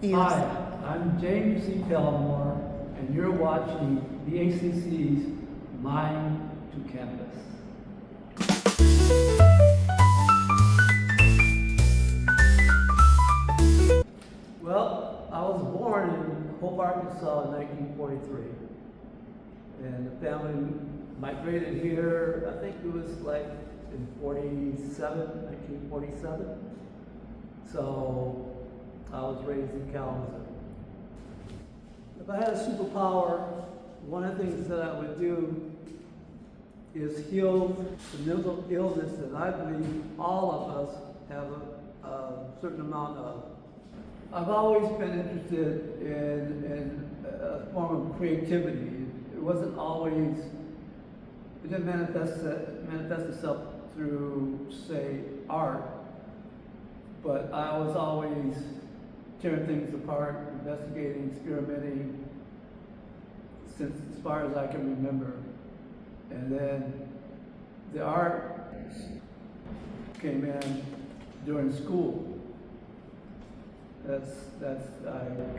Hi, I'm James C. Palmore, and you're watching BACC's Mind to Campus. Well, I was born in Hope, Arkansas in 1943, and the family migrated here, I think it was like in 1947. So I was raised in Kalamazoo. If I had a superpower, one of the things that I would do is heal the mental illness that I believe all of us have a certain amount of. I've always been interested in a form of creativity. It wasn't always, it didn't manifest itself through, say, art, but I was always tearing things apart, investigating, experimenting, since as far as I can remember. And then the art came in during school. I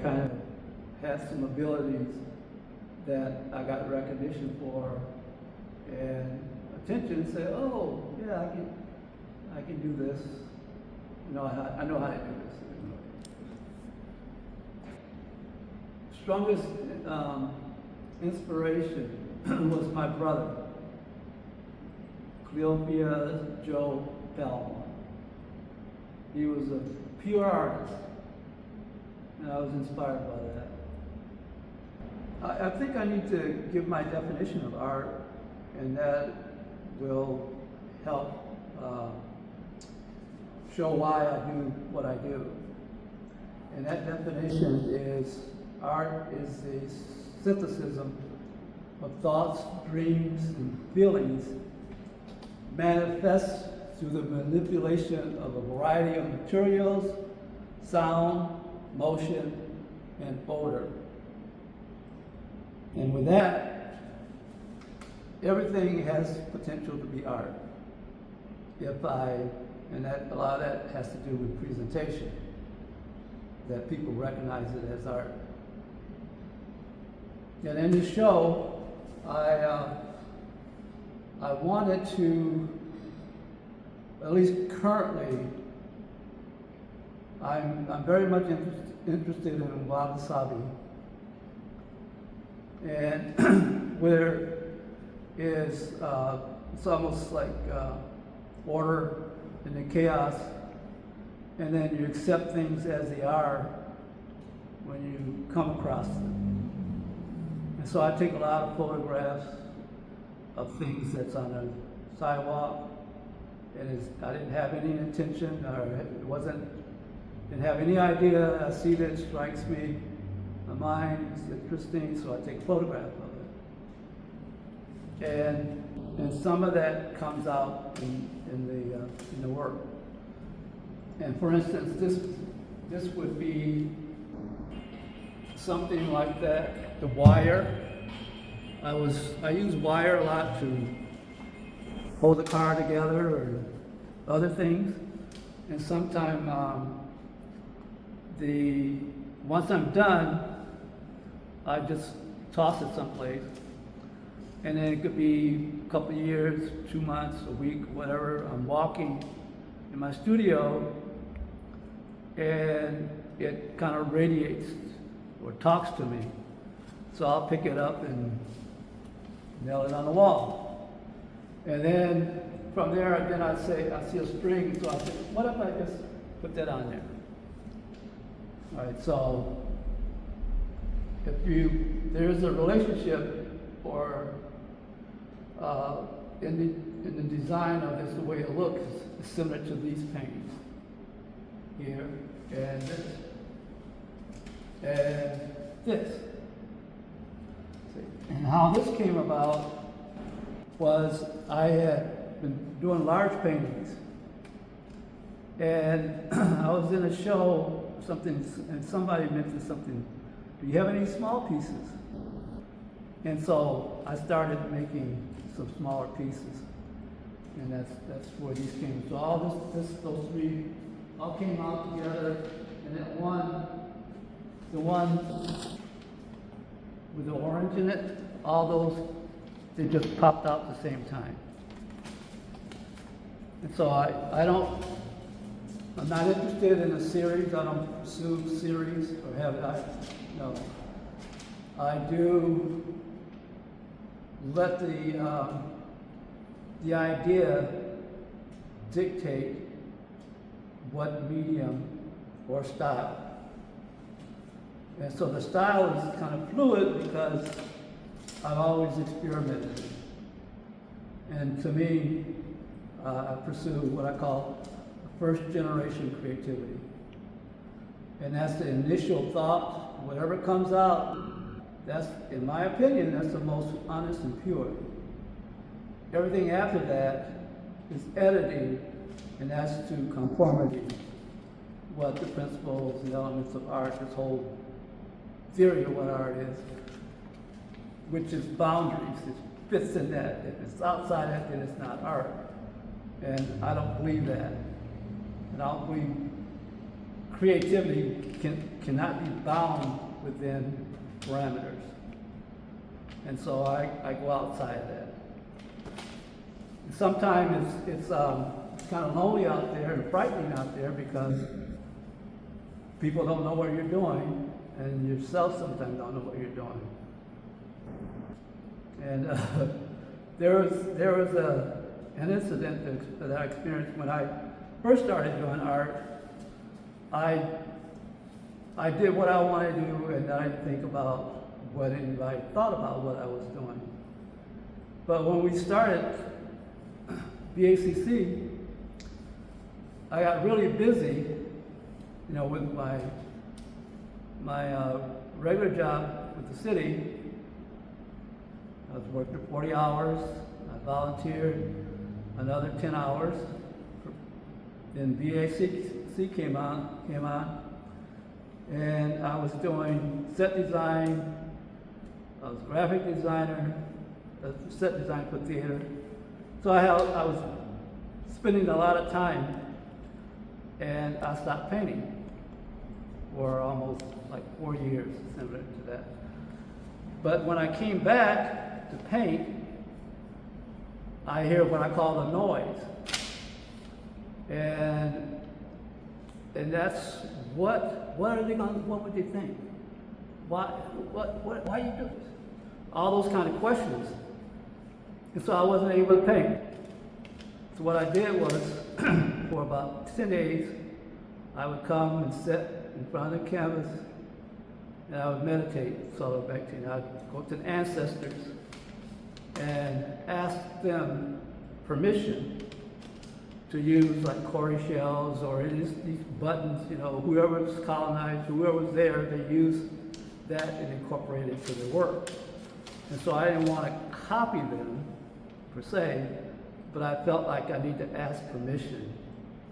kind of had some abilities that I got recognition for and attention to say, oh yeah, I can do this. You know, I know how to do this. Strongest inspiration was my brother, Cleophas Joe Palmore. He was a pure artist, and I was inspired by that. I think I need to give my definition of art, and that will help show why I do what I do. And that definition is, art is a synthesis of thoughts, dreams, and feelings manifest through the manipulation of a variety of materials, sound, motion, and odor. And with that, everything has potential to be art. And a lot of that has to do with presentation, that people recognize it as art. And in this show, I wanted to, at least currently, I'm very much interested in wabi-sabi, and where is it's almost like order and then chaos, and then you accept things as they are when you come across them. And so I take a lot of photographs of things that's on the sidewalk, and I didn't have any intention, or didn't have any idea. I see that it strikes me, my mind is interesting, so I take a photograph of it. And some of that comes out in the work. And for instance, this would be something like that, the wire. I use wire a lot to hold the car together or other things. And sometimes once I'm done, I just toss it someplace. And then it could be a couple of years, 2 months, a week, whatever. I'm walking in my studio, and it kind of radiates or talks to me. So I'll pick it up and nail it on the wall. And then from there, I see a string, so I say, what if I just put that on there? All right, so there's a relationship or in the design of this, the way it looks is similar to these paintings here, and this. And how this came about was I had been doing large paintings, and I was in a show, and somebody mentioned something, do you have any small pieces? And so I started making some smaller pieces, and that's where these came. So those three all came out together, and then one the one with the orange in it, all those, they just popped out at the same time. And so I'm not interested in a series. I don't pursue series or have it. No. I do let the idea dictate what medium or style. And so the style is kind of fluid because I've always experimented. And to me, I pursue what I call first generation creativity. And that's the initial thought, whatever comes out, that's, in my opinion, that's the most honest and pure. Everything after that is editing, and that's to conformity. What the principles and elements of art, this whole theory of what art is, which is boundaries. It fits in that. If it's outside it, then it's not art. And I don't believe that. And I don't believe creativity cannot be bound within parameters. And so I go outside of that. And sometimes it's kind of lonely out there and frightening out there because people don't know what you're doing, and yourself sometimes don't know what you're doing. And there was an incident that I experienced when I first started doing art. I did what I wanted to do, and I didn't think about what anybody thought about what I was doing. But when we started BACC, I got really busy, with my regular job with the city. I was working 40 hours. I volunteered another 10 hours. Then BACC came on, and I was doing set design. I was graphic designer, set design for theater. So I was spending a lot of time, and I stopped painting for almost like 4 years, similar to that. But when I came back to paint, I hear what I call the noise. And that's what are they going? What would they think? Why you do this? All those kind of questions. And so I wasn't able to paint. So what I did was, for about 10 days, I would come and sit in front of the canvas, and I would meditate, solar meditation. I'd go to the ancestors and ask them permission to use like Corey shells or these buttons, whoever was colonized, whoever was there, they used that and incorporated it to their work. And so I didn't want to copy them per se, but I felt like I need to ask permission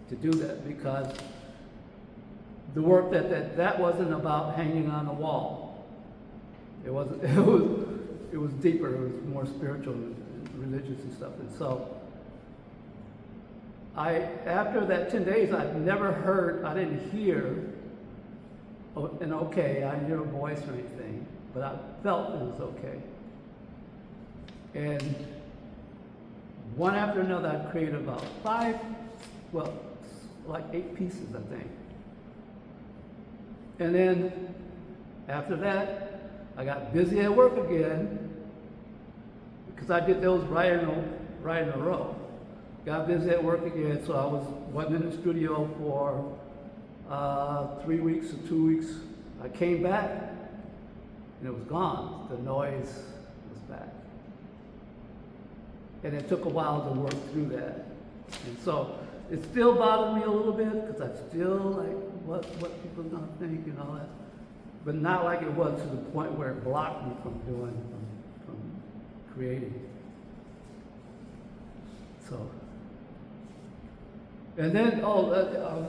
to do that because the work that wasn't about hanging on the wall. It wasn't. It was deeper. It was more spiritual and religious and stuff. And so after that 10 days, I didn't hear an okay, I didn't hear a voice or anything, but I felt it was okay. And one after another, I created about 8 pieces, I think. And then after that, I got busy at work again because I did those right in a row. Got busy at work again, so I wasn't in the studio for 3 weeks or 2 weeks. I came back, and it was gone. The noise was back. And it took a while to work through that. And so it still bothered me a little bit, because I still like what people are going to think and all that. But not like it was to the point where it blocked me from creating. So. And then, I'll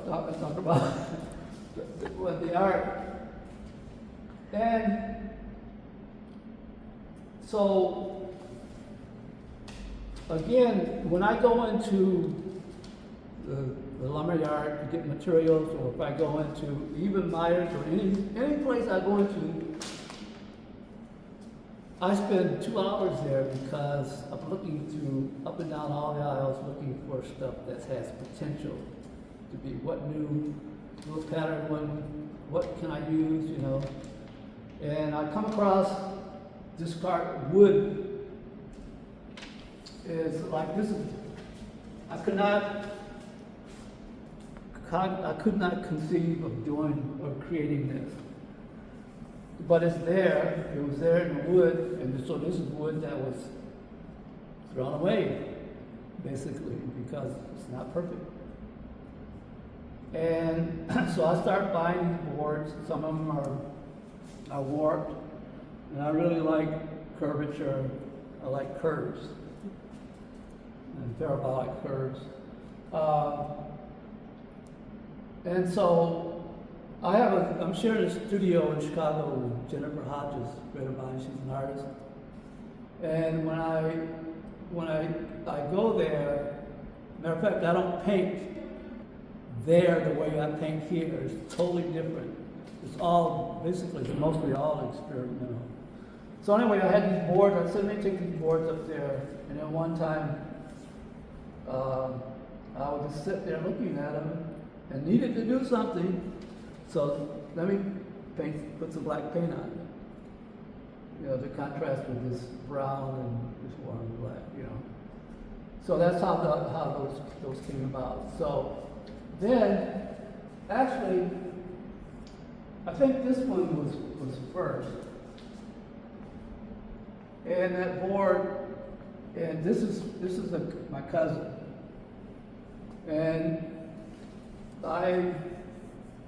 talk about the art. And so, again, when I go into the lumber yard to get materials, or if I go into even Myers or any place I go into, I spend 2 hours there because I'm looking through up and down all the aisles looking for stuff that has potential to be what new little pattern what can I use, you know. And I come across this wood is like this is I could not conceive of doing or creating this. But it's there, it was there in the wood, and so this is wood that was thrown away, basically, because it's not perfect. And so I start buying these boards. Some of them are warped, and I really like curvature. I like curves and parabolic curves. And so I'm sharing a studio in Chicago with Jennifer Hodges, a friend of mine. She's an artist. And when I go there, matter of fact, I don't paint there the way I paint here. It's totally different. It's all, basically, it's mostly all experimental. So anyway, I had these boards. I said, let me take these boards up there. And then one time, I would just sit there looking at them and needed to do something. So let me put some black paint on it. You know, to contrast with this brown and this warm black, you know. So that's how those came about. So then, actually, I think this one was first. And that board, and this is my cousin. And I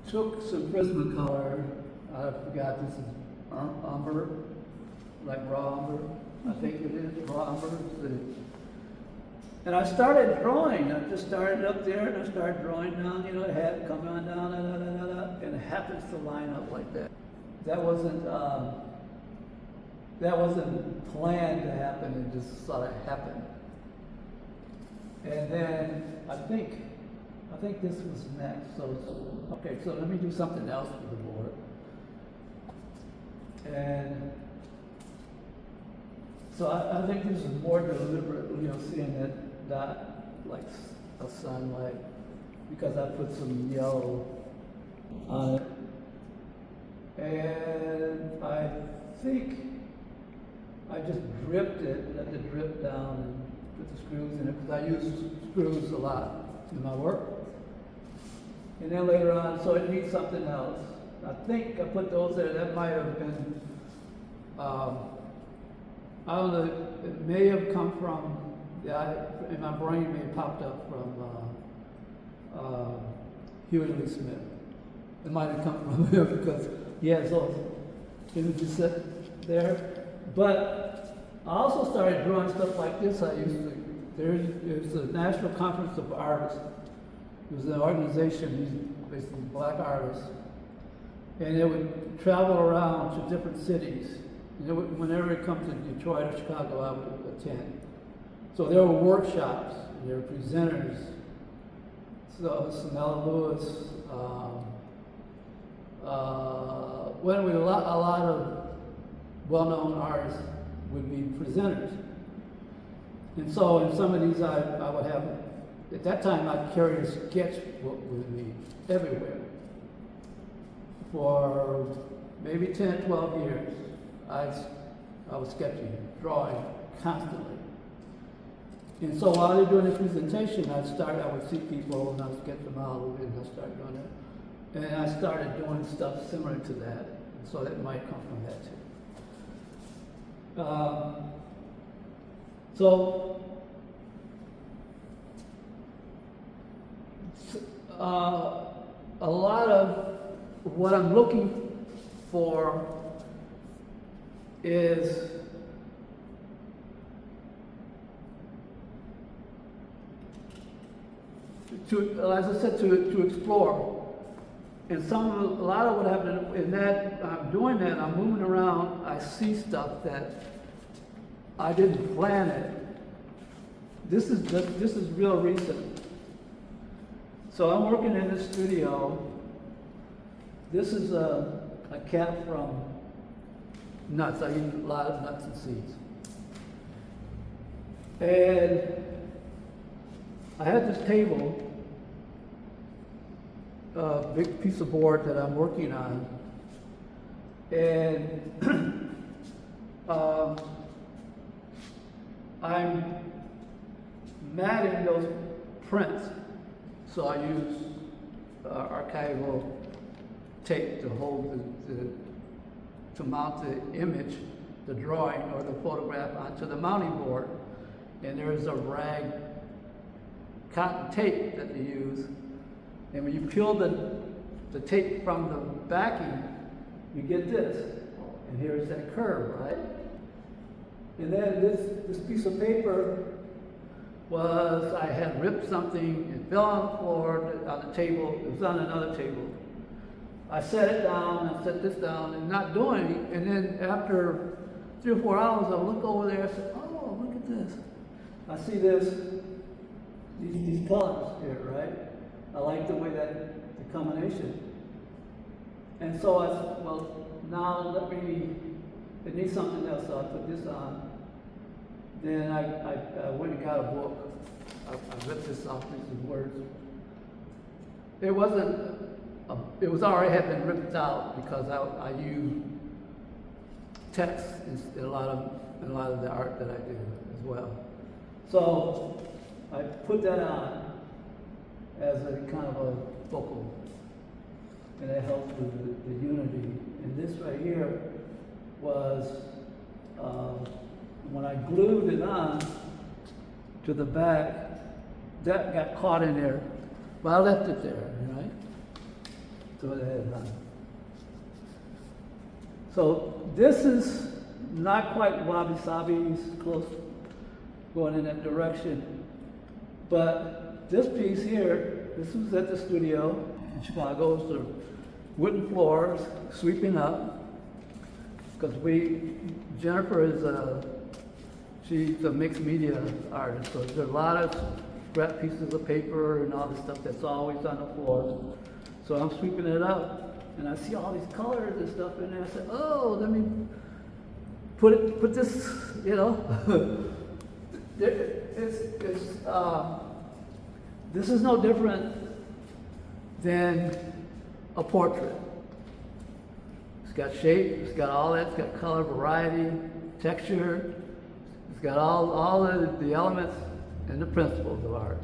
took some Prismacolor. I forgot, this is umber, like raw umber. I think it is raw umber. And I started drawing. I just started up there and I started drawing down, you know, it had come on down, and it happens to line up like that. That wasn't planned to happen, it just sort of happened. And then I think this was next. So okay, so let me do something else with the board. And so I think this is more deliberate, you know, seeing that dot like a sunlight, because I put some yellow on it. And I think I just dripped it, let it drip down and put the screws in it, because I use screws a lot in my work. And then later on, so it needs something else. I think I put those there. That might have been, I don't know, it may have come from, in my brain, it may have popped up from Huey Lee Smith. It might have come from him because he has those images set there. But I also started drawing stuff like this. There's the National Conference of Artists. It was an organization, basically black artists, and it would travel around to different cities. And whenever it comes to Detroit or Chicago, I would attend. So there were workshops, and there were presenters. So Sonella Lewis, a lot of well-known artists would be presenters. And so in some of these, I would have, at that time, I'd carry a sketchbook with me everywhere. For maybe 10, 12 years, I was sketching, drawing constantly. And so while they're doing the presentation, I would see people and I'd get them out and I'd start doing it. And I started doing stuff similar to that. And so that might come from that too. A lot of what I'm looking for is as I said, to explore. And a lot of what happened in that, I'm doing that, I'm moving around, I see stuff that I didn't plan it. This is real recent. So I'm working in this studio. This is a cap from nuts. I eat a lot of nuts and seeds. And I had this table, a big piece of board that I'm working on. And I'm matting those prints. So I use archival tape to hold to mount the image, the drawing or the photograph onto the mounting board. And there's a rag cotton tape that they use. And when you peel the tape from the backing, you get this. And here's that curve, right? And then this piece of paper was, I had ripped something, it fell on the floor, on the table, it was on another table. I set it down, I set this down, and not doing it, and then after 3 or 4 hours, I look over there, I said, oh, look at this. I see these colors here, right? I like the way the combination. And so I said, well, now it needs something else, so I put this on. Then I went and got a book. I ripped this off, these words. It was already had been ripped out because I use text in a lot of the art that I do as well. So I put that on as a kind of a focal, and it helped with the unity. And this right here was when I glued it on to the back, that got caught in there, but I left it there, right? So it had on. So this is not quite wabi-sabi, close, going in that direction. But this piece here, this was at the studio in Chicago. It's the wooden floors, sweeping up, because Jennifer is she's a mixed media artist, so there's a lot of scrap pieces of paper and all this stuff that's always on the floor. So I'm sweeping it up, and I see all these colors and stuff in there. I said, oh, let me put this, you know. This is no different than a portrait. It's got shape, it's got all that, it's got color, variety, texture. It's got all the elements and the principles of art.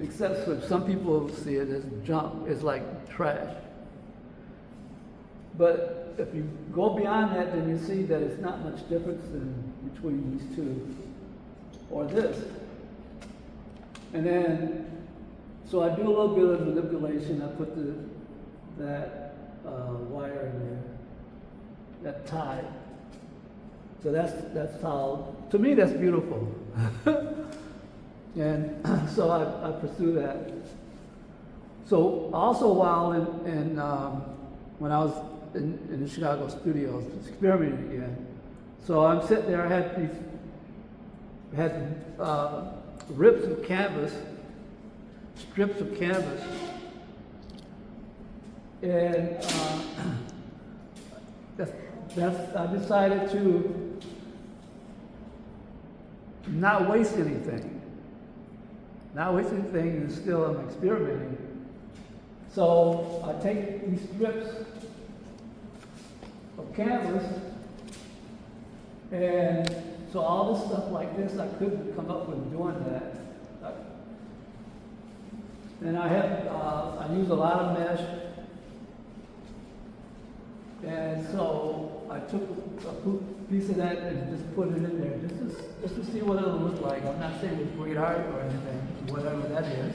Except for some people see it as junk, it's like trash. But if you go beyond that, then you see that it's not much difference between these two or this. And then, so I do a little bit of manipulation. I put that wire in there, that tie. So that's how, to me, that's beautiful. And so I pursue that. So also while when I was in the Chicago studios, experimenting again. So I'm sitting there, I had rips of canvas, strips of canvas, and I decided to not waste anything. Not waste anything, and still I'm experimenting. So I take these strips of canvas, and so all this stuff like this, I couldn't come up with doing that. And I use a lot of mesh, and so I took a piece of that and just put it in there, just to see what it'll look like. I'm not saying it's great art or anything, whatever that is.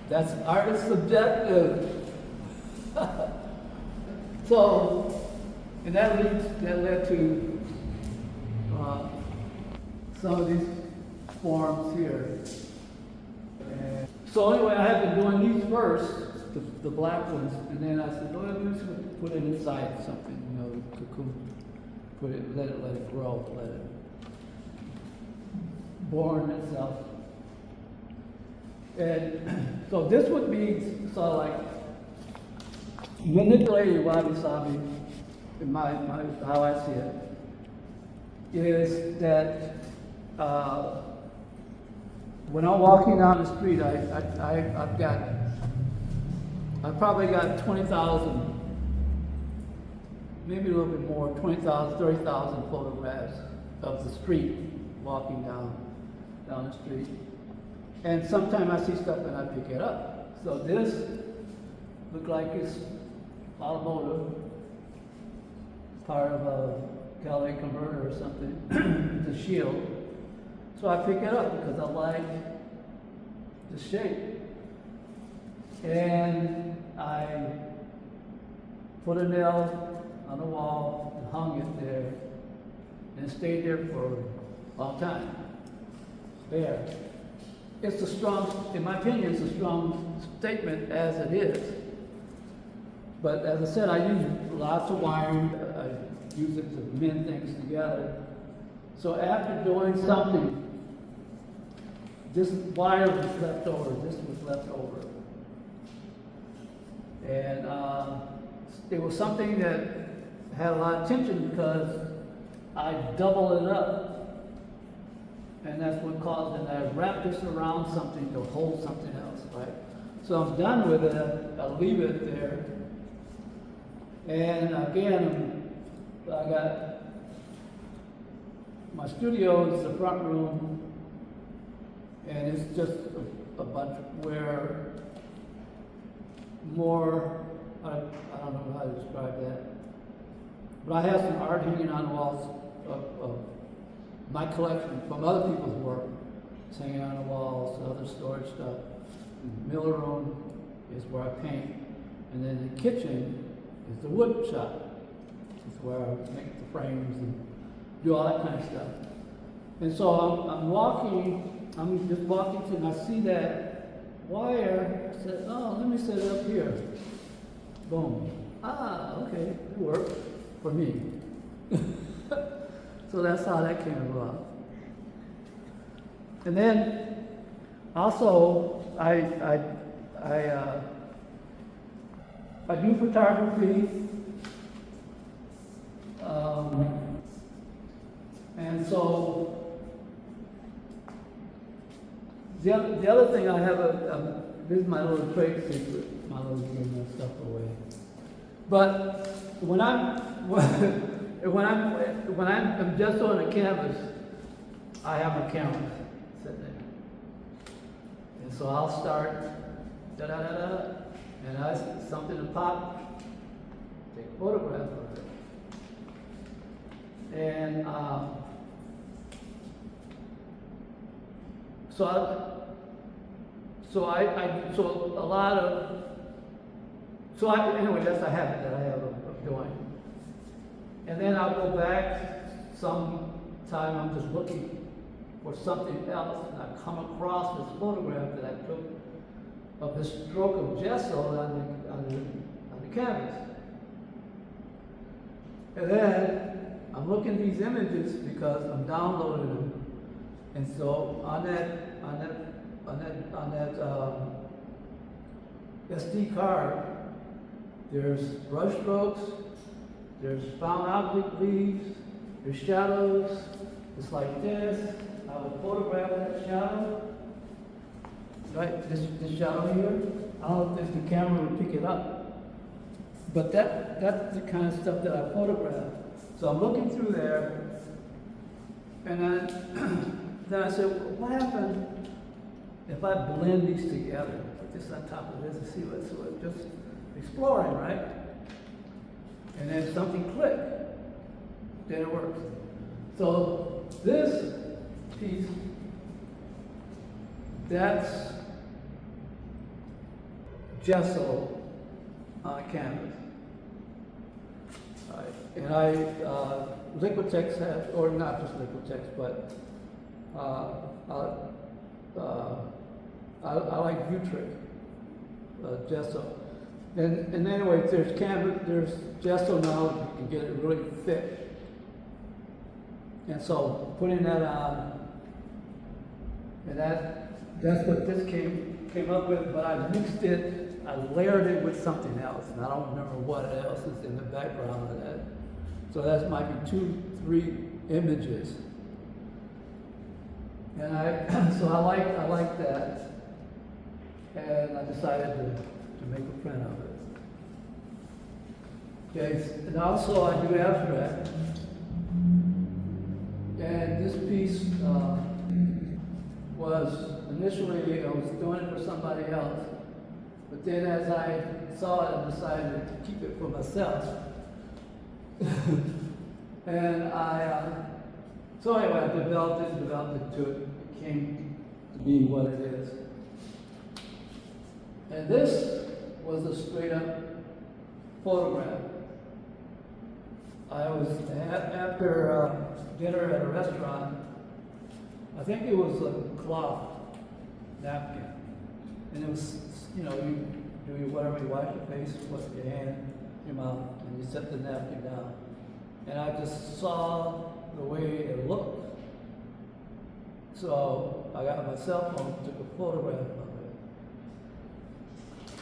That's art is subjective. So, and that led to some of these forms here. And so anyway, I had been doing these first, the black ones, and then I said, oh, I'm just going to put it inside something, you know, cocoon, let it grow, let it born itself. And so this would be sort of like manipulating wabi-sabi, in how I see it, is that when I'm walking down the street, I've probably got 20,000, maybe a little bit more, 20,000, 30,000 photographs of the street, walking down the street. And sometimes I see stuff and I pick it up. So this looks like it's automotive, part of a catalytic converter or something, the shield. So I pick it up because I like the shape. And I put a nail on the wall and hung it there, and it stayed there for a long time. There. It's a strong, in my opinion, it's a strong statement as it is. But as I said, I use lots of wiring. I use it to mend things together. So after doing something, this wire was left over, this was left over. And it was something that had a lot of tension because I doubled it up. And that's what caused it. I wrapped this around something to hold something else, right? So I'm done with it, I'll leave it there. And again, I got my studio is the front room, and it's just a bunch where more, I don't know how to describe that, but I have some art hanging on the walls of my collection from other people's work. It's hanging on the walls, other storage stuff. The middle room is where I paint, and then the kitchen is the wood shop. It's where I make the frames and do all that kind of stuff. And so I'm just walking through, and I see that wire. I said, oh, let me set it up here. Boom. Ah, okay, it worked for me. So that's how that came about. And then also I do photography, and so the other thing I have this is my little trade secret, my little giving my stuff away. But when I'm just on a canvas, I have a camera sitting there. And so I'll start, da-da-da-da, and I see something to pop, take a photograph of it. And anyway, that's a habit that I have of doing. And then I'll go back sometime, I'm just looking for something else, and I come across this photograph that I took of this stroke of gesso on the canvas. And then I'm looking at these images because I'm downloading them. And so on that SD card, there's brush strokes, there's found object leaves, there's shadows. It's like this. I will photograph that shadow. Right, this shadow here. I don't know if the camera would pick it up. But that's the kind of stuff that I photograph. So I'm looking through there, and then I said, well, what happened if I blend these together? Put this on top of this and see what's just exploring, right? And then something clicked. Then it works. So this piece, that's gesso on canvas. And Liquitex has, or not just Liquitex, but I like Butrick gesso. And anyway, there's canvas, there's gesso now, you can get it really thick. And so putting that on, and that's what this came came up with, but I mixed it, I layered it with something else, and I don't remember what else is in the background of that. So that might be 2, 3 images. And so I like that, and I decided to make a print of it. Okay, and also I do abstract, and this piece was initially I was doing it for somebody else, but then as I saw it, I decided to keep it for myself. And so anyway, I developed it to it came to be what it is. And this was a straight up photograph. I was after dinner at a restaurant. I think it was a cloth napkin, and it was, you know, you do whatever, you wash your face, put your hand, your mouth, and you set the napkin down. And I just saw the way it looked. So I got my cell phone, took a photograph of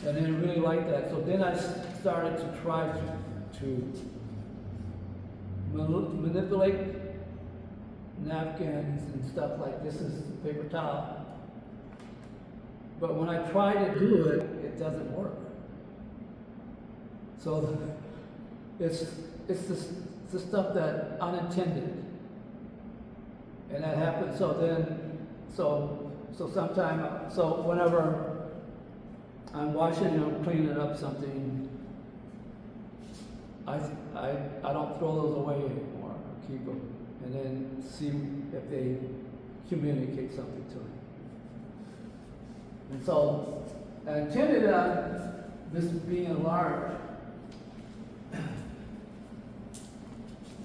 it, and then really liked that. So then I started to try to manipulate napkins and stuff like this is paper towel. But when I try to do it, it doesn't work. So it's the stuff that unintended, and that happens. So whenever I'm washing or cleaning up something, I don't throw those away anymore. I keep them, and then see if they communicate something to me. And so I intended on this being enlarged.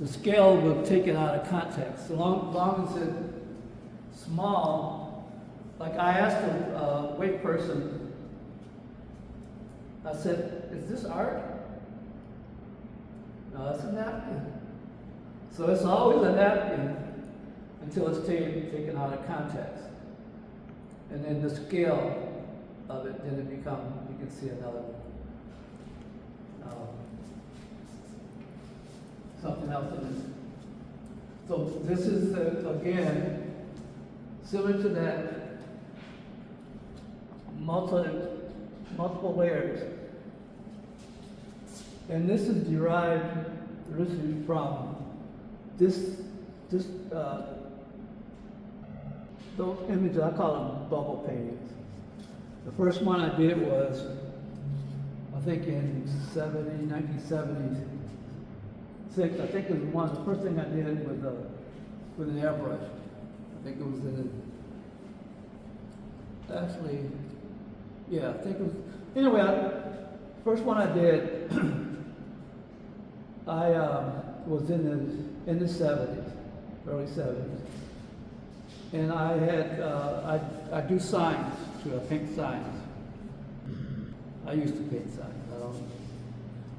The scale was taken out of context. So long as it's small, like I asked a weight person, I said, "Is this art?" No, it's a napkin. So it's always a napkin until it's taken out of context. And then the scale of it, then it becomes, you can see another something else in it. So this is, again, similar to that, multiple layers. And this is derived originally from those images, I call them bubble paintings. The first one I did was, I think in 1976. I think it was the first thing I did with an airbrush. I think it was I think it was, anyway, first one I did, I was in the 70s, early 70s. And I had, I do signs, too, I paint signs. I used to paint signs, I don't know.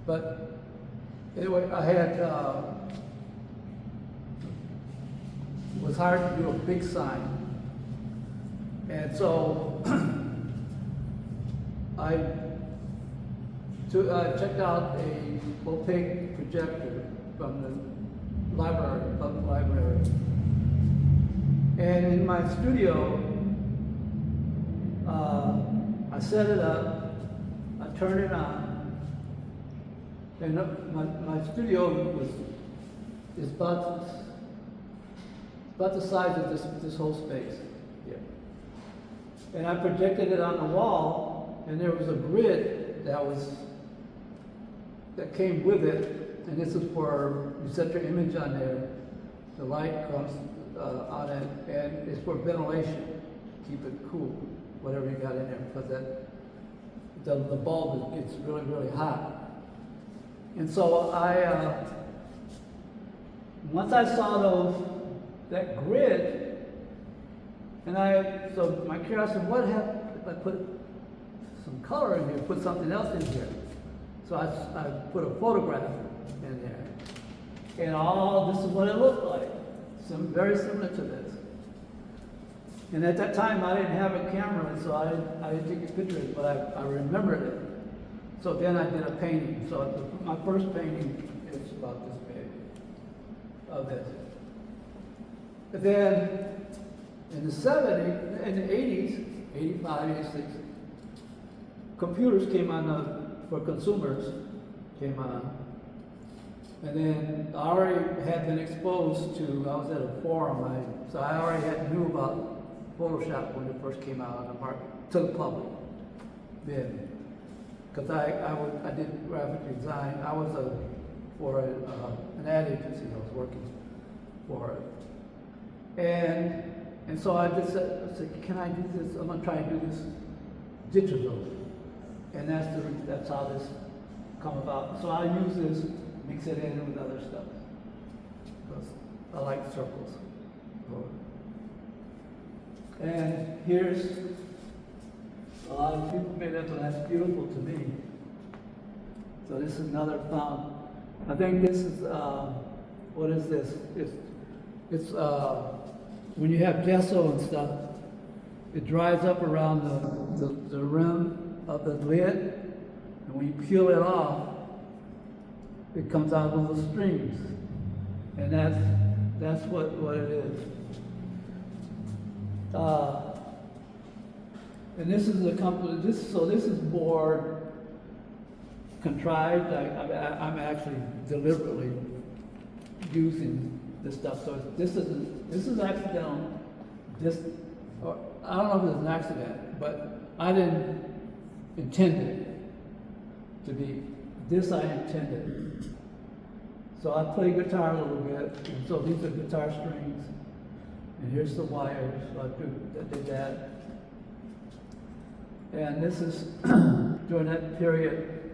But anyway, I had, it was hard to do a big sign. And so I checked out a opaque projector from the library, public library. And in my studio, I set it up, I turned it on, and my studio is about the size of this whole space here. And I projected it on the wall, and there was a grid that came with it, and this is for, you set your image on there, the light comes on it, and it's for ventilation, keep it cool, whatever you got in there, because the bulb gets really, really hot. And so once I saw that grid, so my curiosity, what happened if I put some color in here, put something else in here? So I put a photograph in there, and this is what it looked like. Very similar to this. And at that time, I didn't have a camera, so I didn't take a picture of it, but I remembered it. So then I did a painting. So my first painting is about this big, of this. But then in the 70s, in the 80s, 85, 86, computers came on for consumers, came on. And then I already had been exposed to, I was at a forum, so I already knew about Photoshop when it first came out on the market, to the public then. Because I did graphic design. I was for an ad agency I was working for it. And so I just said, can I do this? I'm going to try and do this digitally. And that's how this come about. So I use this, mix it in with other stuff. Because I like circles. And here's a lot of people made that, but that's beautiful to me. So this is another fountain. I think this is, what is this? It's when you have gesso and stuff, it dries up around the rim of the lid, and when you peel it off, it comes out little streams. And that's what it is. And this is a company. So this is more contrived. I'm actually deliberately using this stuff. So this is accidental. Or I don't know if it's an accident, but I didn't intend it to be. This I intended. So I play guitar a little bit, and so these are guitar strings. And here's the wires, so I did that. And this is during that period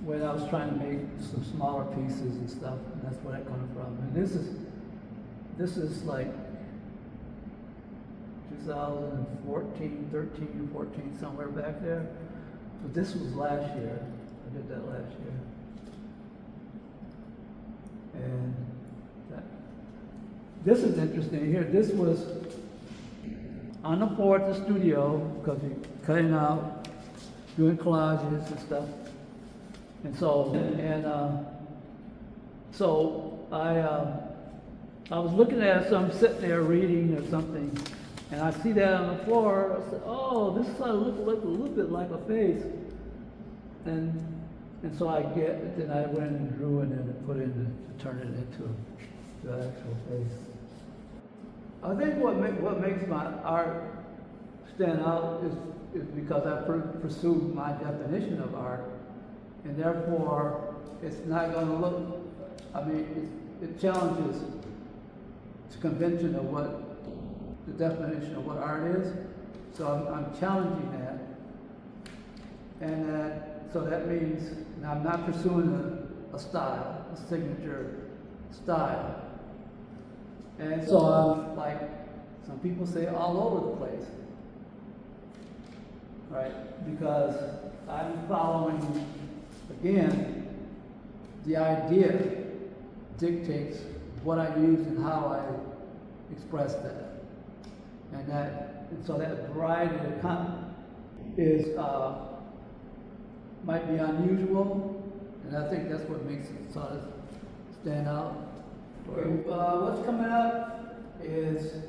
when I was trying to make some smaller pieces and stuff, and that's where that comes from. And this is like 2014, 13, 14, somewhere back there. But this was last year. I did that last year. And this is interesting here. This was on the floor at the studio, because we're cutting out, doing collages and stuff. And so I was looking at it, so I'm sitting there reading or something, and I see that on the floor. I said, oh, this sort of looks a little bit like a face. And so then I went and drew it and put it in to turn it into the actual face. I think what makes my art stand out is because I pursue my definition of art, and therefore it's not going to look, it challenges the convention of what the definition of what art is. So I'm challenging that, and so that means I'm not pursuing a style, a signature style. And so I'm like, some people say, all over the place, right? Because I'm following, again, the idea dictates what I use and how I express that. And so that variety of content is, might be unusual, and I think that's what makes it sort of stand out. What's coming up is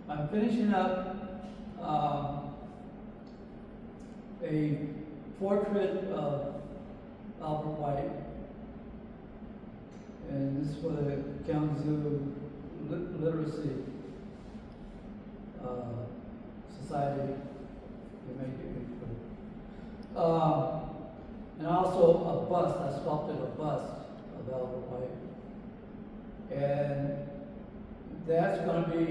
I'm finishing up a portrait of Albert White, and this is for the Kalamazoo Literacy Society. They make it. And also a bust. I sculpted a bust of Albert White. And that's going to be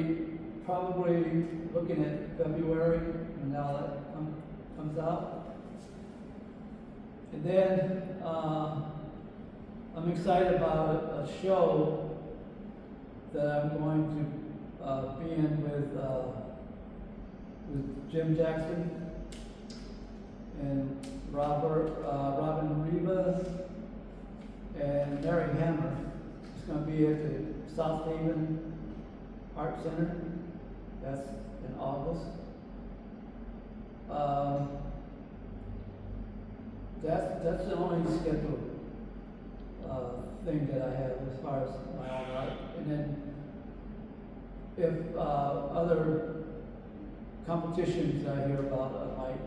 probably looking at February, and now that comes out. And then I'm excited about a show that I'm going to be in with Jim Jackson and Robin Rivas and Mary Hammer. It's going to be at the South Haven Art Center, That's in August. That's the only scheduled thing that I have as far as my own art. And then if other competitions I hear about, I might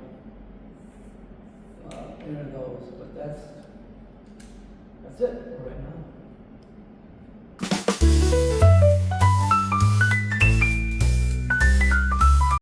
enter those. But that's it for right now.